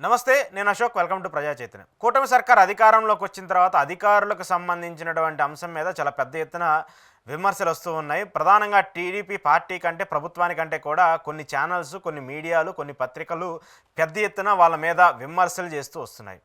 నమస్తే, నేను Ashok. Welcome to ప్రజా చైతన్యం. కూటమి సర్కార్ అధికారంలోకి వచ్చిన తర్వాత అధికారులకు సంబంధించినటువంటి అంశం మీద చాలా పెద్ద ఎత్తున విమర్శలు వస్తూ ఉన్నాయి. ప్రధానంగా టీడీపీ పార్టీ కంటే ప్రభుత్వానికంటే కూడా కొన్ని ఛానల్స్, కొన్ని మీడియాలు, కొన్ని పత్రికలు పెద్ద ఎత్తున వాళ్ళ మీద విమర్శలు చేస్తూ వస్తున్నాయి.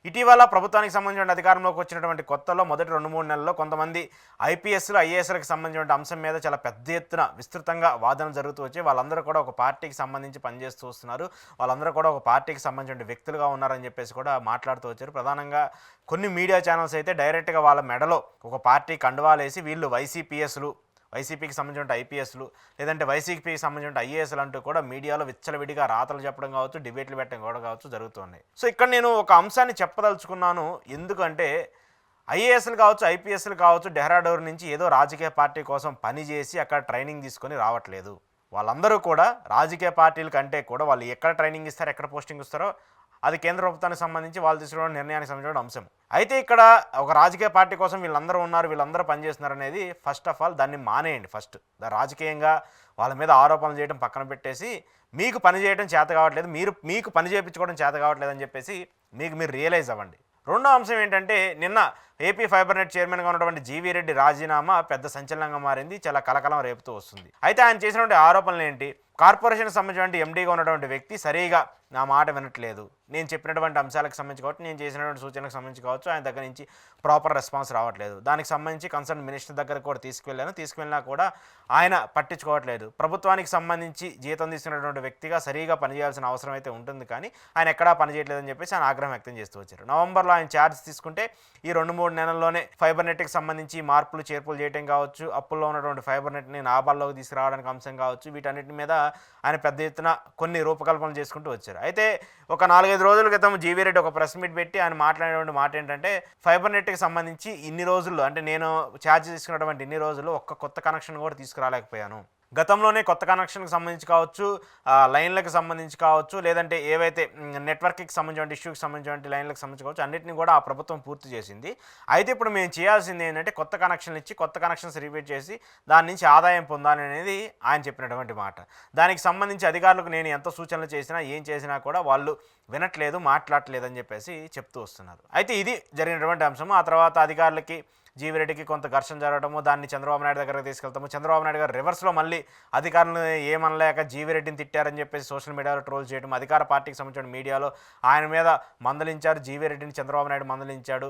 ఇటీవల ప్రభుత్వానికి సంబంధించిన అధికారంలోకి వచ్చినటువంటి కొత్తలో మొదటి 2-3 నెలల్లో కొంతమంది ఐపీఎస్లు, ఐఏఎస్లకు సంబంధించిన అంశం మీద చాలా పెద్ద ఎత్తున విస్తృతంగా వాదన జరుగుతూ వచ్చి వాళ్ళందరూ కూడా ఒక పార్టీకి సంబంధించి పనిచేస్తూ వస్తున్నారు. వాళ్ళందరూ కూడా ఒక పార్టీకి సంబంధించిన వ్యక్తులుగా ఉన్నారని చెప్పేసి కూడా మాట్లాడుతూ వచ్చారు. ప్రధానంగా కొన్ని మీడియా ఛానల్స్ అయితే డైరెక్ట్గా వాళ్ళ మెడలో ఒక పార్టీ కండువాలేసి వీళ్ళు వైసీపీఎస్లు, వైసీపీకి సంబంధించిన ఐపీఎస్లు, లేదంటే వైసీపీకి సంబంధించిన ఐఏఎస్లు అంటూ కూడా మీడియాలో విచ్చలవిడిగా రాతలు చెప్పడం కావచ్చు, డిబేట్లు పెట్టడం కూడా కావచ్చు జరుగుతున్నాయి. సో ఇక్కడ నేను ఒక అంశాన్ని చెప్పదలుచుకున్నాను. ఎందుకంటే ఐఏఎస్లు కావచ్చు, ఐపీఎస్లు కావచ్చు, డెహ్రాడూన్ నుంచి ఏదో రాజకీయ పార్టీ కోసం పనిచేసి అక్కడ ట్రైనింగ్ తీసుకొని రావట్లేదు. వాళ్ళందరూ కూడా రాజకీయ పార్టీల కంటే కూడా వాళ్ళు ఎక్కడ ట్రైనింగ్ ఇస్తారో, ఎక్కడ పోస్టింగ్ ఇస్తారో అది కేంద్ర ప్రభుత్వానికి సంబంధించి వాళ్ళు తీసుకున్న నిర్ణయానికి సంబంధించిన అంశం. అయితే ఇక్కడ ఒక రాజకీయ పార్టీ కోసం వీళ్ళందరూ ఉన్నారు, వీళ్ళందరూ పనిచేస్తున్నారు అనేది ఫస్ట్ ఆఫ్ ఆల్ దాన్ని మానేయండి. ఫస్ట్ రాజకీయంగా వాళ్ళ మీద ఆరోపణలు చేయడం పక్కన పెట్టేసి మీకు పని చేయడం చేత కావట్లేదు, మీకు పని చేయించుకోవడం చేత కావట్లేదు అని చెప్పేసి మీరు రియలైజ్ అవ్వండి. రెండో అంశం ఏంటంటే, నిన్న ఏపీ ఫైబర్ నెట్ చైర్మన్గా ఉన్నటువంటి జీవీ రెడ్డి రాజీనామా పెద్ద సంచలనంగా మారింది, చాలా కలకలం రేపుతూ వస్తుంది. అయితే ఆయన చేసినటువంటి ఆరోపణలు ఏంటి? కార్పొరేషన్కి సంబంధించినటువంటి ఎండీగా ఉన్నటువంటి వ్యక్తి సరిగా నా మాట వినట్లేదు, నేను చెప్పినటువంటి అంశాలకు సంబంధించి కావచ్చు, నేను చేసినటువంటి సూచనలకు సంబంధించి కావచ్చు, ఆయన దగ్గర నుంచి ప్రాపర్ రెస్పాన్స్ రావట్లేదు. దానికి సంబంధించి కన్సర్న్ మినిస్టర్ దగ్గర కూడా తీసుకువెళ్ళినా కూడా ఆయన పట్టించుకోవట్లేదు. ప్రభుత్వానికి సంబంధించి జీతం తీసుకున్నటువంటి వ్యక్తిగా సరిగా పనిచేయాల్సిన అవసరం అయితే ఉంటుంది, కానీ ఆయన ఎక్కడా పనిచేయట్లేదని చెప్పేసి ఆయన ఆగ్రహం వ్యక్తం చేస్తూ వచ్చారు. నవంబర్లో ఆయన ఛార్జ్ తీసుకుంటే ఈ 2-3 నెలల్లోనే ఫైబర్ నెట్కి సంబంధించి మార్పులు చేర్పులు చేయడం కావచ్చు, అప్పుల్లో ఉన్నటువంటి ఫైబర్ నెట్ని లాభాల్లోకి తీసుకురావడానికి అంశం కావచ్చు, వీటన్నిటి మీద ఆయన పెద్ద ఎత్తున కొన్ని రూపకల్పనలు చేసుకుంటూ వచ్చారు. అయితే ఒక 4-5 రోజుల క్రితం జీవీ రెడ్డి ఒక ప్రెస్ మీట్ పెట్టి ఆయన మాట్లాడేటువంటి మాట ఏంటంటే, ఫైబర్ నెట్కి సంబంధించి ఇన్ని రోజుల్లో, అంటే నేను ఛార్జ్ తీసుకున్నటువంటి ఇన్ని రోజులు ఒక్క కొత్త కనెక్షన్ కూడా తీసుకురాలేకపోయాను. గతంలోనే కొత్త కనెక్షన్కి సంబంధించి కావచ్చు, లైన్లకు సంబంధించి కావచ్చు, లేదంటే ఏవైతే నెట్వర్క్కి సంబంధించిన ఇష్యూకి సంబంధించిన లైన్లకు సంబంధించి కావచ్చు, అన్నింటినీ కూడా ఆ ప్రభుత్వం పూర్తి చేసింది. అయితే ఇప్పుడు మేము చేయాల్సింది ఏంటంటే కొత్త కనెక్షన్లు ఇచ్చి కొత్త కనెక్షన్స్ రిపీట్ చేసి దాని నుంచి ఆదాయం పొందాలి అనేది ఆయన చెప్పినటువంటి మాట. దానికి సంబంధించి అధికారులకు నేను ఎంత సూచనలు చేసినా, ఏం చేసినా కూడా వాళ్ళు వినట్లేదు, మాట్లాడట్లేదు అని చెప్పేసి చెప్తూ వస్తున్నారు. అయితే ఇది జరిగినటువంటి అంశము. ఆ తర్వాత అధికారులకి జీవీ రెడ్డికి కొంత ఘర్షణ జరగడము, దాన్ని చంద్రబాబు నాయుడు దగ్గరకు తీసుకెళ్తాము. చంద్రబాబు నాయుడు గారు రివర్స్లో మళ్ళీ అధికారులను ఏమనలేక జీవీ రెడ్డిని తిట్టారని చెప్పేసి సోషల్ మీడియాలో ట్రోల్ చేయడం, అధికార పార్టీకి సంబంధించిన మీడియాలో ఆయన మీద మందలించారు. జీవీ రెడ్డిని చంద్రబాబు నాయుడు మందలించాడు.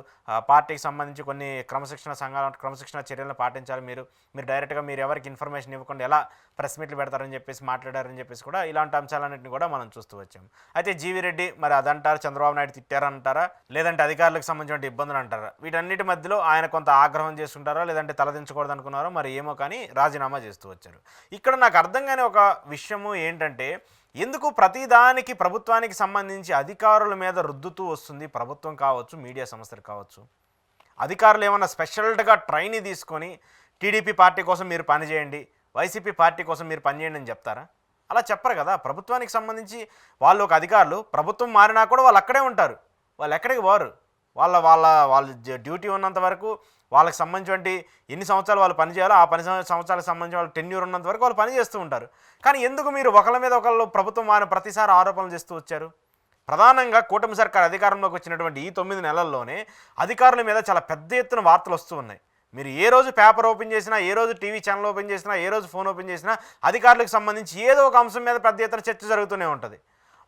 పార్టీకి సంబంధించి కొన్ని క్రమశిక్షణ చర్యలను పాటించాలి, మీరు డైరెక్ట్గా మీరు ఎవరికి ఇన్ఫర్మేషన్ ఇవ్వకుండా ఎలా ప్రెస్ మీట్లు పెడతారని చెప్పేసి మాట్లాడారని చెప్పేసి కూడా ఇలాంటి అంశాలన్నింటినీ కూడా మనం చూస్తూ వచ్చాము. అయితే జీవీ రెడ్డి మరి అదంటారు, చంద్రబాబు నాయుడు తిట్టారంటారా, లేదంటే అధికారులకు సంబంధించిన ఇబ్బందులు అంటారా? వీటన్నిటి మధ్యలో ఆయన కొంత ఆగ్రహం చేసుకుంటారో, లేదంటే తలదించకూడదు అనుకున్నారో మరి ఏమో, కానీ రాజీనామా చేస్తూ వచ్చారు. ఇక్కడ నాకు అర్థం కాని ఒక విషయము ఏంటంటే, ఎందుకు ప్రతిదానికి ప్రభుత్వానికి సంబంధించి అధికారుల మీద రుద్దుతూ వస్తుంది ప్రభుత్వం కావచ్చు, మీడియా సంస్థలు కావచ్చు? అధికారులు ఏమన్నా స్పెషల్గా ట్రైనింగ్ తీసుకొని టీడీపీ పార్టీ కోసం మీరు పనిచేయండి, వైసీపీ పార్టీ కోసం మీరు పనిచేయండి అని చెప్తారా? అలా చెప్పరు కదా. ప్రభుత్వానికి సంబంధించి వాళ్ళు ఒక అధికారులు, ప్రభుత్వం మారినా కూడా వాళ్ళు అక్కడే ఉంటారు, వాళ్ళు ఎక్కడికి పోరు. వాళ్ళ డ్యూటీ ఉన్నంత వరకు, వాళ్ళకి సంబంధించి ఎన్ని సంవత్సరాలు వాళ్ళు పనిచేయాలో ఆ 10 సంవత్సరాలకు సంబంధించి వాళ్ళు టెన్యూర్ ఉన్నంత వరకు వాళ్ళు పనిచేస్తూ ఉంటారు. కానీ ఎందుకు మీరు ఒకళ్ళ మీద ఒకళ్ళు ప్రభుత్వం మారిన ప్రతిసారి ఆరోపణలు చేస్తూ వచ్చారు? ప్రధానంగా కూటమి సర్కార్ అధికారంలోకి వచ్చినటువంటి ఈ 9 నెలల్లోనే అధికారుల మీద చాలా పెద్ద ఎత్తున వార్తలు వస్తూ ఉన్నాయి. మీరు ఏ రోజు పేపర్ ఓపెన్ చేసినా, ఏ రోజు టీవీ ఛానల్ ఓపెన్ చేసినా, ఏ రోజు ఫోన్ ఓపెన్ చేసినా అధికారులకు సంబంధించి ఏదో ఒక అంశం మీద పెద్ద ఎత్తున చర్చ జరుగుతూనే ఉంటుంది.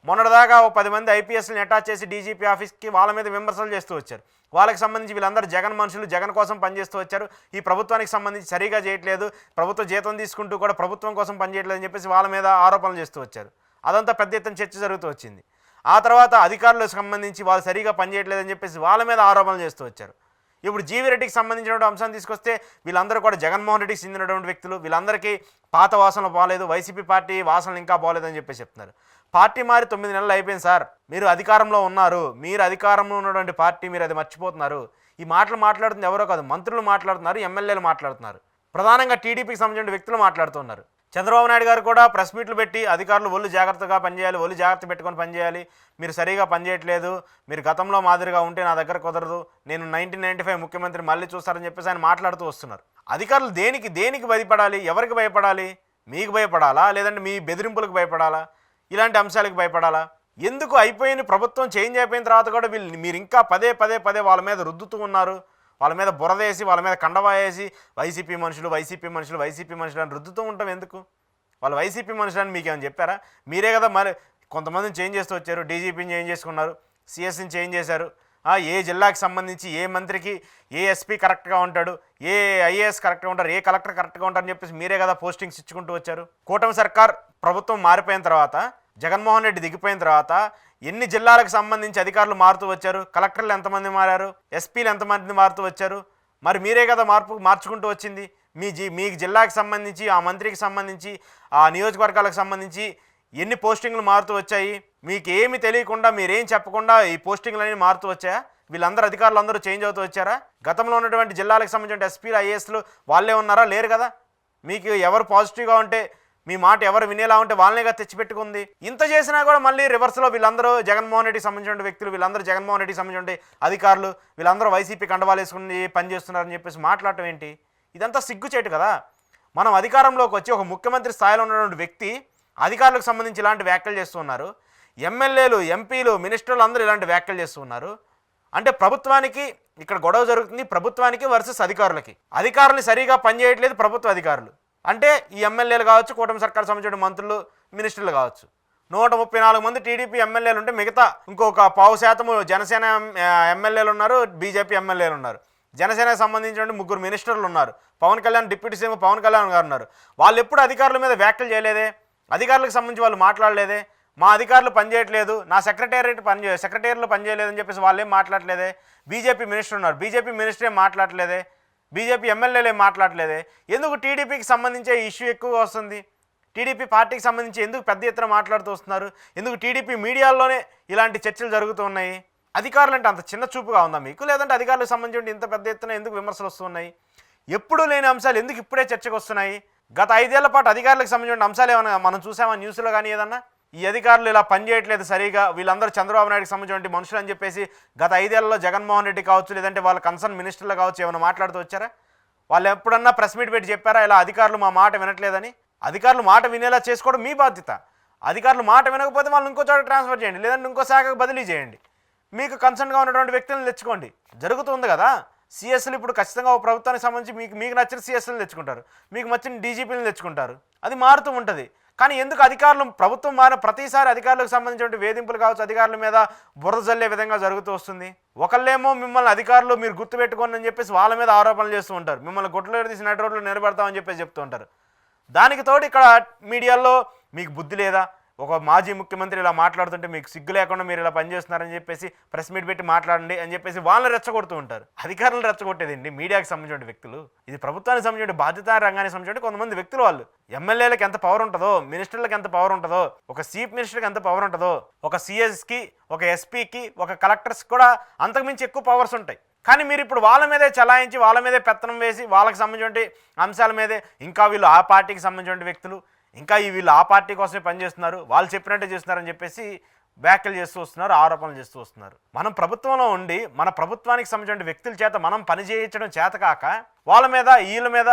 మొన్నటిదాకా ఓ 10 మంది ఐపీఎస్ని అటాచ్ చేసి డీజీపీ ఆఫీస్కి వాళ్ళ మీద విమర్శలు చేస్తూ వచ్చారు. వాళ్ళకి సంబంధించి వీళ్ళందరూ జగన్ మనుషులు, జగన్ కోసం పనిచేస్తూ వచ్చారు, ఈ ప్రభుత్వానికి సంబంధించి సరిగా చేయట్లేదు, ప్రభుత్వ జీతం తీసుకుంటూ కూడా ప్రభుత్వం కోసం పనిచేయట్లేదు అని చెప్పేసి వాళ్ళ మీద ఆరోపణలు చేస్తూ వచ్చారు. అదంతా పెద్ద ఎత్తున చర్చ జరుగుతూ వచ్చింది. ఆ తర్వాత అధికారులకు సంబంధించి వాళ్ళు సరిగా పనిచేయట్లేదని చెప్పేసి వాళ్ళ మీద ఆరోపణలు చేస్తూ వచ్చారు. ఇప్పుడు జీవీ రెడ్డికి సంబంధించినటువంటి అంశాన్ని తీసుకొస్తే వీళ్ళందరూ కూడా జగన్మోహన్ రెడ్డికి చెందినటువంటి వ్యక్తులు, వీళ్ళందరికీ పాత వాసనలు బాగలేదు, వైసీపీ పార్టీ వాసనలు ఇంకా బాగలేదని చెప్పేసి చెప్తున్నారు. పార్టీ మారి 9 నెలలు అయిపోయింది సార్, మీరు అధికారంలో ఉన్నారు, మీరు అధికారంలో ఉన్నటువంటి పార్టీ, మీరు అది మర్చిపోతున్నారు. ఈ మాటలు మాట్లాడుతుంది ఎవరో కాదు, మంత్రులు మాట్లాడుతున్నారు, ఎమ్మెల్యేలు మాట్లాడుతున్నారు, ప్రధానంగా టీడీపీకి సంబంధించిన వ్యక్తులు మాట్లాడుతున్నారు. చంద్రబాబు నాయుడు గారు కూడా ప్రెస్ మీట్లు పెట్టి అధికారులు ఒళ్ళు జాగ్రత్తగా పనిచేయాలి, ఒళ్ళు జాగ్రత్త పెట్టుకొని పనిచేయాలి, మీరు సరిగా పనిచేయట్లేదు, మీరు గతంలో మాదిరిగా ఉంటే నా దగ్గర కుదరదు, నేను 1995 ముఖ్యమంత్రి మళ్ళీ చూస్తారని చెప్పేసి ఆయన మాట్లాడుతూ వస్తున్నారు. అధికారులు దేనికి భయపడాలి? ఎవరికి భయపడాలి? మీకు భయపడాలా, లేదంటే మీ బెదిరింపులకు భయపడాలా, ఇలాంటి అంశాలకు భయపడాలా? ఎందుకు అయిపోయిన ప్రభుత్వం చేంజ్ అయిపోయిన తర్వాత కూడా మీరు ఇంకా పదే పదే పదే వాళ్ళ మీద రుద్దుతూ ఉన్నారు, వాళ్ళ మీద బురదేసి వాళ్ళ మీద కండవా వేసి వైసీపీ మనుషులు వైసీపీ మనుషులు వైసీపీ మనుషులు అని రుద్దుతూ ఉంటాం ఎందుకు? వాళ్ళు వైసీపీ మనుషులు అని మీకేమైనా చెప్పారా? మీరే కదా మరి కొంతమందిని చేంజ్ చేస్తూ వచ్చారు, డీజీపీని చేంజ్ చేసుకున్నారు, సిఎస్ని చేంజ్ చేశారు. ఏ జిల్లాకి సంబంధించి ఏ మంత్రికి ఏ ఎస్పీ కరెక్ట్గా ఉంటాడు, ఏ ఐఏఎస్ కరెక్ట్గా ఉంటారు, ఏ కలెక్టర్ కరెక్ట్గా ఉంటారని చెప్పేసి మీరే కదా పోస్టింగ్స్ ఇచ్చుకుంటూ వచ్చారు. కూటమి సర్కార్ ప్రభుత్వం మారిపోయిన తర్వాత, జగన్మోహన్ రెడ్డి దిగిపోయిన తర్వాత ఎన్ని జిల్లాలకు సంబంధించి అధికారులు మారుతూ వచ్చారు, కలెక్టర్లు ఎంతమంది మారారు, ఎస్పీలు ఎంతమంది మారుతూ వచ్చారు? మరి మీరే కదా మార్చుకుంటూ వచ్చింది. మీ జిల్లాకి సంబంధించి, ఆ మంత్రికి సంబంధించి, ఆ నియోజకవర్గాలకు సంబంధించి ఎన్ని పోస్టింగ్లు మారుతూ వచ్చాయి? మీకు ఏమి తెలియకుండా, మీరేం చెప్పకుండా ఈ పోస్టింగ్లన్నీ మారుతూ వచ్చాయా? వీళ్ళందరూ అధికారులు అందరూ చేంజ్ అవుతూ వచ్చారా? గతంలో ఉన్నటువంటి జిల్లాలకు సంబంధించిన ఎస్పీలు ఐఏఎస్లు వాళ్ళే ఉన్నారా? లేరు కదా. మీకు ఎవరు పాజిటివ్గా ఉంటే, మీ మాట ఎవరు వినేలా ఉంటే వాళ్ళనేగా తెచ్చిపెట్టుకుంది. ఇంత చేసినా కూడా మళ్ళీ రివర్స్లో వీళ్ళందరూ జగన్మోహన్ రెడ్డికి సంబంధించిన వ్యక్తులు, వీళ్ళందరూ జగన్మోహన్ రెడ్డికి సంబంధించిన అధికారులు, వీళ్ళందరూ వైసీపీ కండవాలు వేసుకుని పనిచేస్తున్నారని చెప్పేసి మాట్లాడటం ఏంటి? ఇదంతా సిగ్గుచేటు కదా. మనం అధికారంలోకి వచ్చి ఒక ముఖ్యమంత్రి స్థాయిలో ఉన్నటువంటి వ్యక్తి అధికారులకు సంబంధించి ఇలాంటి వ్యాఖ్యలు చేస్తూ ఉన్నారు. ఎమ్మెల్యేలు, ఎంపీలు, మినిస్టర్లు అందరూ ఇలాంటి వ్యాఖ్యలు చేస్తూ ఉన్నారు. అంటే ప్రభుత్వానికి ఇక్కడ గొడవ జరుగుతుంది, ప్రభుత్వానికి వర్సెస్ అధికారులకి. అధికారులు సరిగా పనిచేయట్లేదు ప్రభుత్వ అధికారులు. అంటే ఈ ఎమ్మెల్యేలు కావచ్చు, కూటమి సర్కార్ సంబంధించిన మంత్రులు, మినిస్టర్లు కావచ్చు. 134 మంది టీడీపీ ఎమ్మెల్యేలు ఉంటే మిగతా ఇంకొక 15% జనసేన ఎమ్మెల్యేలు ఉన్నారు, బీజేపీ ఎమ్మెల్యేలు ఉన్నారు. జనసేనకు సంబంధించిన 3 మినిస్టర్లు ఉన్నారు. పవన్ కళ్యాణ్, డిప్యూటీ సీఎం పవన్ కళ్యాణ్ గారు ఉన్నారు. వాళ్ళు ఎప్పుడు అధికారుల మీద వ్యాఖ్యలు చేయలేదే, అధికారులకు సంబంధించి వాళ్ళు మాట్లాడలేదే. మా అధికారులు పనిచేయట్లేదు, నా సెక్రటేరియట్లో పనిచేయలేదని చెప్పేసి వాళ్ళు ఏం మాట్లాడలేదే. బీజేపీ మినిస్టర్ ఉన్నారు, బీజేపీ మినిస్టర్ ఏం మాట్లాడలేదే, బీజేపీ ఎమ్మెల్యేలు ఏం మాట్లాడలేదే. ఎందుకు టీడీపీకి సంబంధించే ఇష్యూ ఎక్కువగా వస్తుంది? టీడీపీ పార్టీకి సంబంధించి ఎందుకు పెద్ద ఎత్తున మాట్లాడుతూ వస్తున్నారు? ఎందుకు టీడీపీ మీడియాల్లోనే ఇలాంటి చర్చలు జరుగుతూ ఉన్నాయి? అధికారులు అంటే అంత చిన్న చూపుగా ఉందా మీకు? లేదంటే అధికారులకు సంబంధించి ఇంత పెద్ద ఎత్తున ఎందుకు విమర్శలు వస్తున్నాయి? ఎప్పుడూ లేని అంశాలు ఎందుకు ఇప్పుడే చర్చకు వస్తున్నాయి? గత 5 ఏళ్ల పాటు అధికారులకు సంబంధించిన అంశాలు ఏమైనా మనం చూసామా న్యూస్లో కానీ ఏదన్నా? ఈ అధికారులు ఇలా పనిచేయట్లేదు సరిగా, వీళ్ళందరూ చంద్రబాబు నాయుడుకి సంబంధించిన మనుషులు అని చెప్పేసి గత 5 ఏళ్లలో జగన్మోహన్ రెడ్డి కావచ్చు, లేదంటే వాళ్ళ కన్సర్న్ మినిస్టర్లు కావచ్చు, ఏమైనా మాట్లాడుతూ వచ్చారా? వాళ్ళు ఎప్పుడన్నా ప్రెస్ మీట్ పెట్టి చెప్పారా ఇలా అధికారులు మా మాట వినట్లేదని? అధికారులు మాట వినేలా చేసుకోవడం మీ బాధ్యత. అధికారులు మాట వినకపోతే వాళ్ళు ఇంకో చోట ట్రాన్స్ఫర్ చేయండి, లేదంటే ఇంకో శాఖకు బదిలీ చేయండి. మీకు కన్సర్న్గా ఉన్నటువంటి వ్యక్తులను తెచ్చుకోండి. జరుగుతుంది కదా. సిఎస్లు ఇప్పుడు ఖచ్చితంగా ఒక ప్రభుత్వానికి సంబంధించి మీకు నచ్చిన సిఎస్లను తెచ్చుకుంటారు, మీకు నచ్చిన డీజీపీలను తెచ్చుకుంటారు. అది మారుతూ ఉంటుంది. కానీ ఎందుకు అధికారులు, ప్రభుత్వం మారిన ప్రతిసారి అధికారులకు సంబంధించిన వేధింపులు కావచ్చు, అధికారుల మీద బురద జల్లే విధంగా జరుగుతూ వస్తుంది? ఒకళ్ళేమో మిమ్మల్ని అధికారులు మీరు గుర్తుపెట్టుకోండి అని చెప్పేసి వాళ్ళ మీద ఆరోపణలు చేస్తూ ఉంటారు, మిమ్మల్ని గుట్టలో తీసి నడి రోడ్లు నిలబెడతామని చెప్పేసి చెప్తూ ఉంటారు. దానికి తోడు ఇక్కడ మీడియాలో మీకు బుద్ధి లేదా, ఒక మాజీ ముఖ్యమంత్రి ఇలా మాట్లాడుతుంటే మీకు సిగ్గు లేకుండా మీరు ఇలా పనిచేస్తున్నారని చెప్పేసి ప్రెస్ మీట్ పెట్టి మాట్లాడండి అని చెప్పేసి వాళ్ళని రెచ్చగొడుతూ ఉంటారు. అధికారులను రెచ్చగొట్టేదండి మీడియాకి సంబంధించిన వ్యక్తులు. ఇది ప్రభుత్వానికి సంబంధించిన బాధ్యతా రంగానికి సంబంధించిన కొంతమంది వ్యక్తులు. వాళ్ళు ఎమ్మెల్యేలకు ఎంత పవర్ ఉంటుందో, మినిస్టర్లకు ఎంత పవర్ ఉంటుందో, ఒక చీఫ్ మినిస్టర్కి ఎంత పవర్ ఉంటుందో, ఒక సిఎస్కి, ఒక ఎస్పీకి, ఒక కలెక్టర్స్ కూడా అంతకుమించి ఎక్కువ పవర్స్ ఉంటాయి. కానీ మీరు ఇప్పుడు వాళ్ళ మీదే చలాయించి, వాళ్ళ మీదే పెత్తనం వేసి, వాళ్ళకి సంబంధించిన అంశాల మీదే ఇంకా వీళ్ళు ఆ పార్టీకి సంబంధించిన వ్యక్తులు, ఇంకా వీళ్ళు ఆ పార్టీ కోసమే పనిచేస్తున్నారు, వాళ్ళు చెప్పినట్టే చేస్తున్నారని చెప్పేసి వ్యాఖ్యలు చేస్తూ వస్తున్నారు, ఆరోపణలు చేస్తూ వస్తున్నారు. మనం ప్రభుత్వంలో ఉండి మన ప్రభుత్వానికి సంబంధించిన వ్యక్తుల చేత మనం పని చేయించడం చేతకాక వాళ్ళ మీద, వీళ్ళ మీద,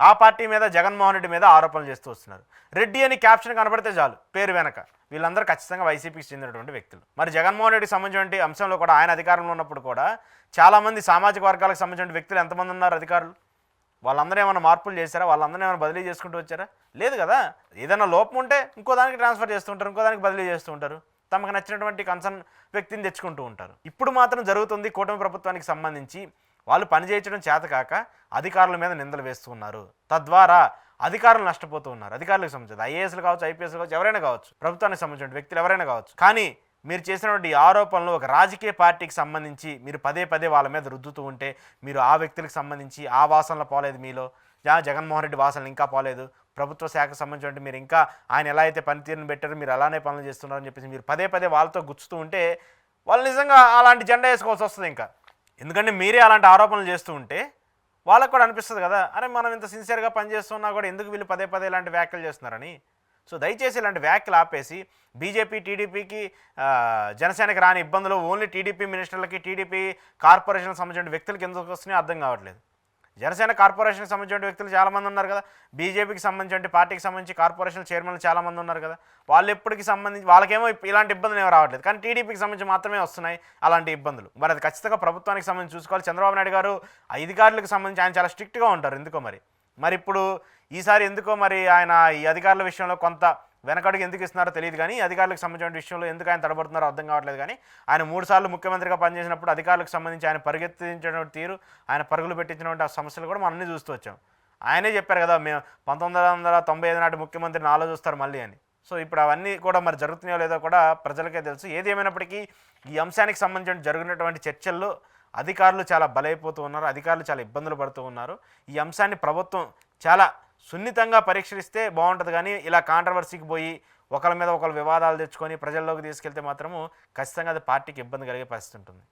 ఆ పార్టీ మీద, జగన్మోహన్ రెడ్డి మీద ఆరోపణలు చేస్తూ వస్తున్నారు. రెడ్డి అని క్యాప్షన్ కనబడితే చాలు పేరు వెనక వీళ్ళందరూ ఖచ్చితంగా వైసీపీకి చెందినటువంటి వ్యక్తులు. మరి జగన్మోహన్ రెడ్డికి సంబంధించిన అంశంలో కూడా ఆయన అధికారంలో ఉన్నప్పుడు కూడా చాలామంది సామాజిక వర్గాలకు సంబంధించిన వ్యక్తులు ఎంతమంది ఉన్నారు అధికారులు? వాళ్ళందరూ ఏమైనా మార్పులు చేశారా? వాళ్ళందరూ ఏమైనా బదిలీ చేసుకుంటూ వచ్చారా? లేదు కదా. ఏదైనా లోపం ఉంటే ఇంకో దానికి ట్రాన్స్ఫర్ చేస్తుంటారు, ఇంకో దానికి బదిలీ చేస్తూ ఉంటారు, తమకు నచ్చినటువంటి కన్సర్న్ వ్యక్తిని తెచ్చుకుంటూ ఉంటారు. ఇప్పుడు మాత్రం జరుగుతుంది కూటమి ప్రభుత్వానికి సంబంధించి వాళ్ళు పనిచేయడం చేతకాక అధికారుల మీద నిందలు వేస్తూ ఉన్నారు. తద్వారా అధికారులు నష్టపోతూ ఉన్నారు. అధికారులకు సంబంధించి ఐఏఎస్లు కావచ్చు, ఐపీఎస్లు కావచ్చు, ఎవరైనా కావచ్చు, ప్రభుత్వానికి సంబంధించిన వ్యక్తులు ఎవరైనా కావచ్చు. కానీ మీరు చేసినటువంటి ఆరోపణలు ఒక రాజకీయ పార్టీకి సంబంధించి మీరు పదే పదే వాళ్ళ మీద రుద్దుతూ ఉంటే, మీరు ఆ వ్యక్తులకు సంబంధించి ఆ వాసనలు పోలేదు మీలో, జగన్మోహన్ రెడ్డి వాసనలు ఇంకా పోలేదు, ప్రభుత్వ శాఖకు సంబంధించి మీరు ఇంకా ఆయన ఎలా అయితే పనితీరుని పెట్టారో మీరు అలానే పనులు చేస్తున్నారని చెప్పేసి మీరు పదే పదే వాళ్ళతో గుచ్చుతూ ఉంటే వాళ్ళు నిజంగా అలాంటి జెండా వేసుకోవాల్సి వస్తుంది ఇంకా. ఎందుకంటే మీరే అలాంటి ఆరోపణలు చేస్తూ ఉంటే వాళ్ళకు కూడా అనిపిస్తుంది కదా, అరే మనం ఇంత సిన్సియర్గా పనిచేస్తున్నా కూడా ఎందుకు వీళ్ళు పదే పదే ఇలాంటి వ్యాఖ్యలు చేస్తున్నారని. సో దయచేసి ఇలాంటి వ్యాఖ్యలు ఆపేసి బీజేపీ, టీడీపీకి, జనసేనకి రాని ఇబ్బందులు ఓన్లీ టీడీపీ మినిస్టర్లకి, టీడీపీ కార్పొరేషన్కి సంబంధించిన వ్యక్తులకి ఎందుకు వస్తున్నాయో అర్థం కావట్లేదు. జనసేన కార్పొరేషన్కి సంబంధించిన వ్యక్తులు చాలామంది ఉన్నారు కదా, బీజేపీకి సంబంధించిన పార్టీకి సంబంధించి కార్పొరేషన్ చైర్మన్లు చాలామంది ఉన్నారు కదా, వాళ్ళు ఎప్పటికి సంబంధించి వాళ్ళకేమో ఇలాంటి ఇబ్బందులు ఏమో రావట్లేదు, కానీ టీడీపీకి సంబంధించి మాత్రమే వస్తున్నాయి అలాంటి ఇబ్బందులు. మరి అది ఖచ్చితంగా ప్రభుత్వానికి సంబంధించి చూసుకోవాలి. చంద్రబాబు నాయుడు గారు అధికారులకు సంబంధించి ఆయన చాలా స్ట్రిక్ట్గా ఉంటారు ఎందుకో మరి ఇప్పుడు ఈసారి ఎందుకో మరి ఆయన ఈ అధికారుల విషయంలో కొంత వెనకడుగు ఎందుకు ఇస్తున్నారో తెలియదు, కానీ అధికారులకు సంబంధించిన విషయంలో ఎందుకు ఆయన తడబడుతున్నారో అర్థం కావట్లేదు. కానీ ఆయన 3 సార్లు ముఖ్యమంత్రిగా పనిచేసినప్పుడు అధికారులకు సంబంధించి ఆయన పరిగెత్తించినటువంటి తీరు, ఆయన పరుగులు పెట్టించినటువంటి ఆ సమస్యలు కూడా మనం అన్నీ చూస్తూ వచ్చాం. ఆయనే చెప్పారు కదా, మేము 1995 నాటి ముఖ్యమంత్రి నాలో చూస్తారు మళ్ళీ అని. సో ఇప్పుడు అవన్నీ కూడా మరి జరుగుతున్నాయో లేదో కూడా ప్రజలకే తెలుసు. ఏది ఏమైనప్పటికీ ఈ అంశానికి సంబంధించిన జరిగినటువంటి చర్చల్లో అధికారులు చాలా బలైపోతూ ఉన్నారు, అధికారులు చాలా ఇబ్బందులు పడుతూ ఉన్నారు. ఈ అంశాన్ని ప్రభుత్వం చాలా సున్నితంగా పరీక్షిస్తే బాగుంటుంది, కానీ ఇలా కాంట్రవర్సీకి పోయి ఒకరి మీద ఒకరు వివాదాలు తెచ్చుకొని ప్రజల్లోకి తీసుకెళ్తే మాత్రము ఖచ్చితంగా అది పార్టీకి ఇబ్బంది కలిగే పరిస్థితి ఉంటుంది.